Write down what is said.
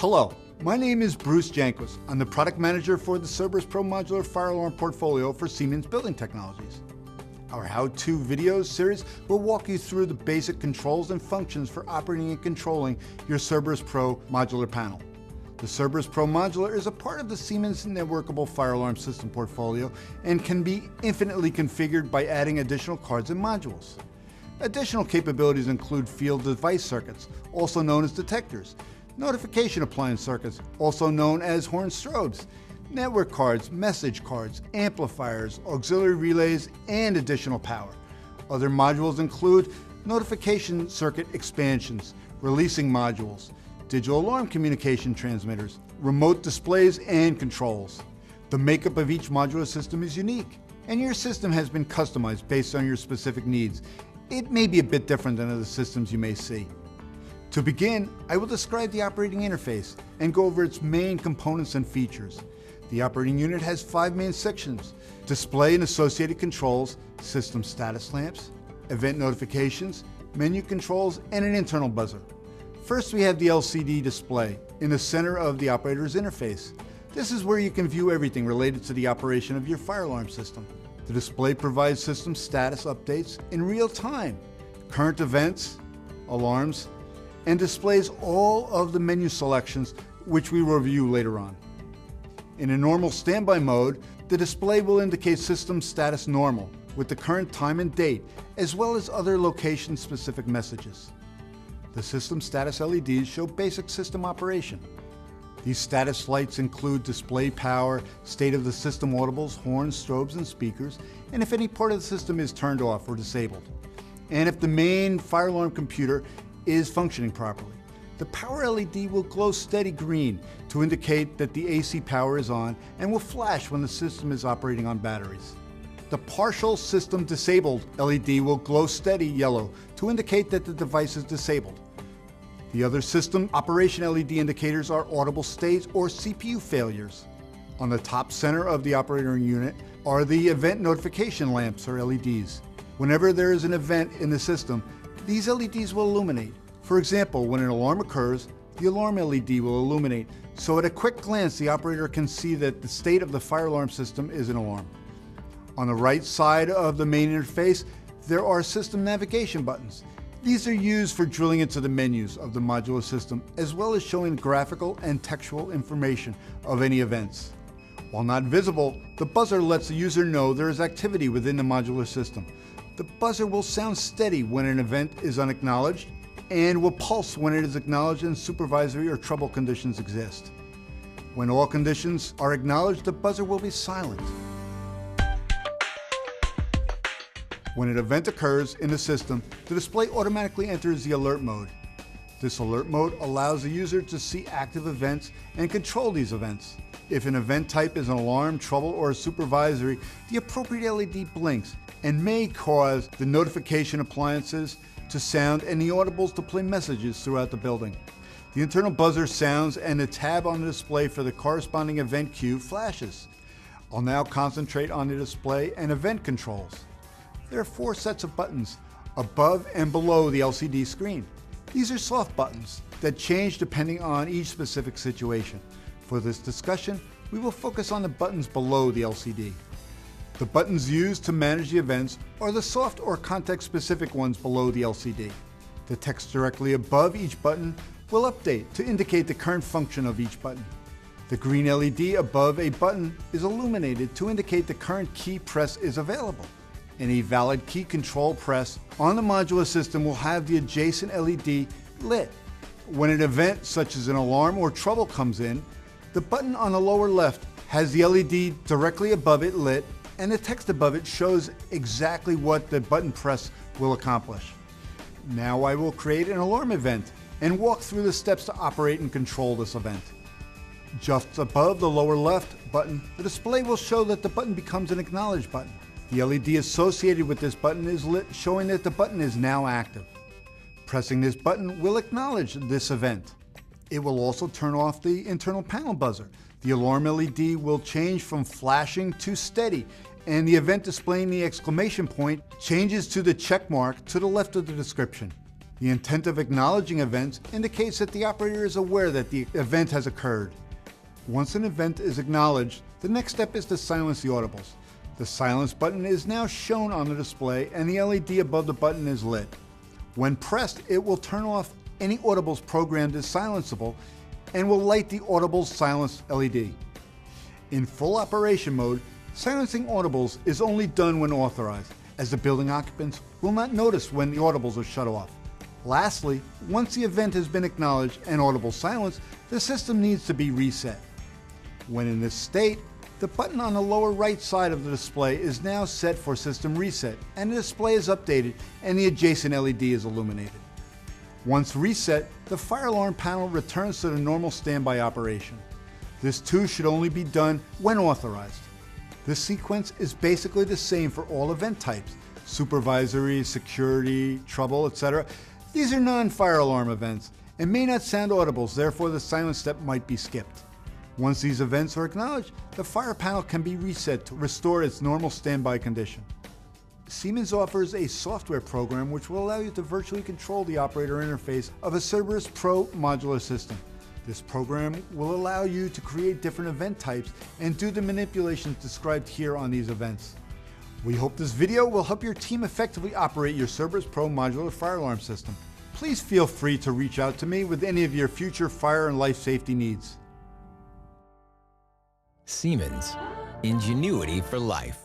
Hello, my name is Bruce Janquist. I'm the product manager for the Cerberus Pro Modular fire alarm portfolio for Siemens Building Technologies. Our how-to videos series will walk you through the basic controls and functions for operating and controlling your Cerberus Pro Modular panel. The Cerberus Pro Modular is a part of the Siemens networkable fire alarm system portfolio and can be infinitely configured by adding additional cards and modules. Additional capabilities include field device circuits, also known as detectors, notification appliance circuits, also known as horn strobes, network cards, message cards, amplifiers, auxiliary relays, and additional power. Other modules include notification circuit expansions, releasing modules, digital alarm communication transmitters, remote displays, and controls. The makeup of each modular system is unique, and your system has been customized based on your specific needs. It may be a bit different than other systems you may see. To begin, I will describe the operating interface and go over its main components and features. The operating unit has 5 main sections: display and associated controls, system status lamps, event notifications, menu controls, and an internal buzzer. First, we have the LCD display in the center of the operator's interface. This is where you can view everything related to the operation of your fire alarm system. The display provides system status updates in real time, current events, alarms, and displays all of the menu selections, which we will review later on. In a normal standby mode, the display will indicate system status normal with the current time and date, as well as other location-specific messages. The system status LEDs show basic system operation. These status lights include display power, state of the system audibles, horns, strobes, and speakers, and if any part of the system is turned off or disabled. And if the main fire alarm computer is functioning properly. The power LED will glow steady green to indicate that the AC power is on and will flash when the system is operating on batteries. The partial system disabled LED will glow steady yellow to indicate that the device is disabled. The other system operation LED indicators are audible states or CPU failures. On the top center of the operating unit are the event notification lamps or LEDs. Whenever there is an event in the system, these LEDs will illuminate. For example, when an alarm occurs, the alarm LED will illuminate, so at a quick glance the operator can see that the state of the fire alarm system is an alarm. On the right side of the main interface, there are system navigation buttons. These are used for drilling into the menus of the modular system, as well as showing graphical and textual information of any events. While not visible, the buzzer lets the user know there is activity within the modular system. The buzzer will sound steady when an event is unacknowledged and will pulse when it is acknowledged and supervisory or trouble conditions exist. When all conditions are acknowledged, the buzzer will be silent. When an event occurs in the system, the display automatically enters the alert mode. This alert mode allows the user to see active events and control these events. If an event type is an alarm, trouble, or supervisory, the appropriate LED blinks and may cause the notification appliances to sound and the audibles to play messages throughout the building. The internal buzzer sounds and the tab on the display for the corresponding event queue flashes. I'll now concentrate on the display and event controls. There are 4 sets of buttons above and below the LCD screen. These are soft buttons that change depending on each specific situation. For this discussion, we will focus on the buttons below the LCD. The buttons used to manage the events are the soft or context-specific ones below the LCD. The text directly above each button will update to indicate the current function of each button. The green LED above a button is illuminated to indicate the current key press is available. Any valid key control press on the modular system will have the adjacent LED lit. When an event such as an alarm or trouble comes in, the button on the lower left has the LED directly above it lit, and the text above it shows exactly what the button press will accomplish. Now I will create an alarm event and walk through the steps to operate and control this event. Just above the lower left button, the display will show that the button becomes an acknowledge button. The LED associated with this button is lit, showing that the button is now active. Pressing this button will acknowledge this event. It will also turn off the internal panel buzzer. The alarm LED will change from flashing to steady, and the event displaying the exclamation point changes to the check mark to the left of the description. The intent of acknowledging events indicates that the operator is aware that the event has occurred. Once an event is acknowledged, the next step is to silence the audibles. The silence button is now shown on the display and the LED above the button is lit. When pressed, it will turn off any audibles programmed as silenceable and will light the audibles silence LED. In full operation mode, silencing audibles is only done when authorized, as the building occupants will not notice when the audibles are shut off. Lastly, once the event has been acknowledged and audible silenced, the system needs to be reset. When in this state, the button on the lower right side of the display is now set for system reset, and the display is updated and the adjacent LED is illuminated. Once reset, the fire alarm panel returns to the normal standby operation. This too should only be done when authorized. This sequence is basically the same for all event types: supervisory, security, trouble, etc. These are non-fire alarm events and may not sound audibles, therefore the silence step might be skipped. Once these events are acknowledged, the fire panel can be reset to restore its normal standby condition. Siemens offers a software program which will allow you to virtually control the operator interface of a Cerberus Pro Modular system. This program will allow you to create different event types and do the manipulations described here on these events. We hope this video will help your team effectively operate your Cerberus Pro Modular fire alarm system. Please feel free to reach out to me with any of your future fire and life safety needs. Siemens, ingenuity for life.